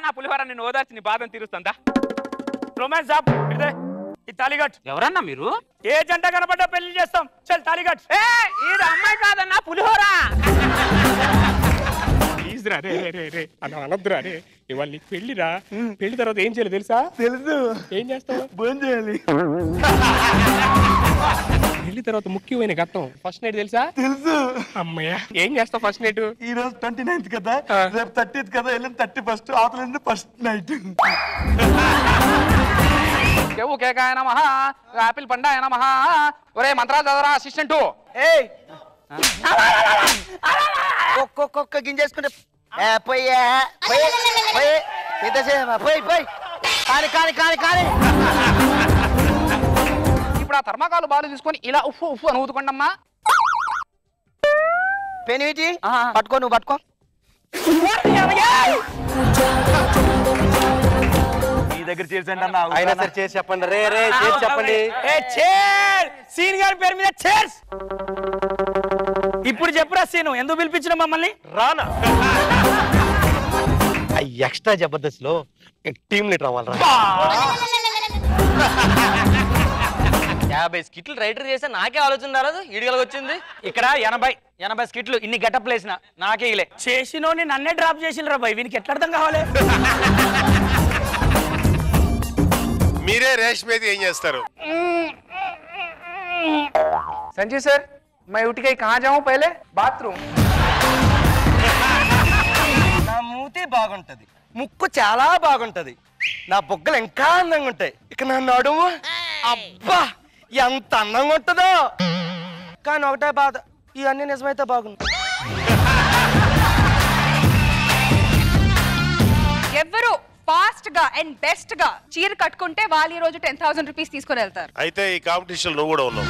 నా పులిహోర నేను ఓదార్చి నీ బాధను తీరుస్తుందా రొమాన్స్ ఆప్ ఈ తాలిగట్ ఎవరన్నా మీరు ఏ జంట కనపడ్డా పెళ్లి చేస్తాం చల్ తాలిగట్ ఇది అమ్మాయి కాదన్నా పులిహోర ప్లీజ్ రా రే రే రే అలా అనొద్దురా రే ఇవాళ నీకు పెళ్లిరా పెళ్లి తర్వాత ఏం చేయాలి తెలుసా తెలుసు ఏం చేస్తావు భోజనం చేయాలి పెళ్లి తర్వాత ముఖ్యమైన ఘట్టం ఫస్ట్ నైట్ తెలుసా తెలుసు అమ్మయ్య ఏం చేస్తావు ఫస్ట్ నైట్ ఈ రోజు 29th కదా రేపు 30th కదా వెళ్ళిన 31st ఆతల ఫస్ట్ నైట్ కేవు కేకాయ నమః ఆపిల్ పండాయ నమః ఒరే మంత్రాలు చదవరా అసిస్టెంట్ ఏయ్ ఒక్కొక్క గింజేసుకుంటే పోయి కాని ఇప్పుడు ఆ థర్మాకాలు బాలు తీసుకొని ఇలా ఉఫ్ఫు ఉఫ్ఫు అని ఊదుకోండమ్మా పెనివిటి పట్టుకో నువ్వు పట్టుకో నీ దగ్గర చేర్చండి అన్న అయినా సరే చేసి చెప్పండి రే రే చేసి చెప్పండి సీన్ గారి పేరు మీద చేర్స్ ఇప్పుడు చెప్పురా సీను ఎందుకు పిలిపించిన మమ్మల్ని రానా ఎక్స్ట్రా జబర్దస్త్ లో టీమ్ లీడర్ అవ్వాలి 50 స్కిట్లు రైటర్ చేస్తే నాకే ఆలోచన రాలేదు ఈడిగలకి వచ్చింది ఇక్కడ 80 స్కిట్లు ఇన్ని గెటప్ లేసిన నాకే ఇలే చేసినోని నన్నే డ్రాప్ చేసిన రా భయ్ వీనికి ఎట్లా అర్థం కావాలి మీరే రేష్ మీద ఏం చేస్తారు సంజయ్ సార్ मैं उठ के कहाँ जाऊँ पहले बाथरूम నా మూతి బాగుంటది ముక్కు చాలా బాగుంటది నా బొగ్గలు ఇంకా అందంగా ఉంటాయి ఇక నా నడుము అబ్బా ఎంత అందంగా ఉంటుందో కానీ ఒకటే బాధ ఇవన్నీ నిజమైతే బాగుంది ఎవరు ఫాస్ట్ గా అండ్ బెస్ట్ గా చీర కట్టుకుంటే వాళ్ళు ఈ రోజు 10,000 రూపీస్ తీసుకొని వెళ్తారు అయితే ఈ కాంపిటీషన్ నువ్వు కూడా ఉన్నావు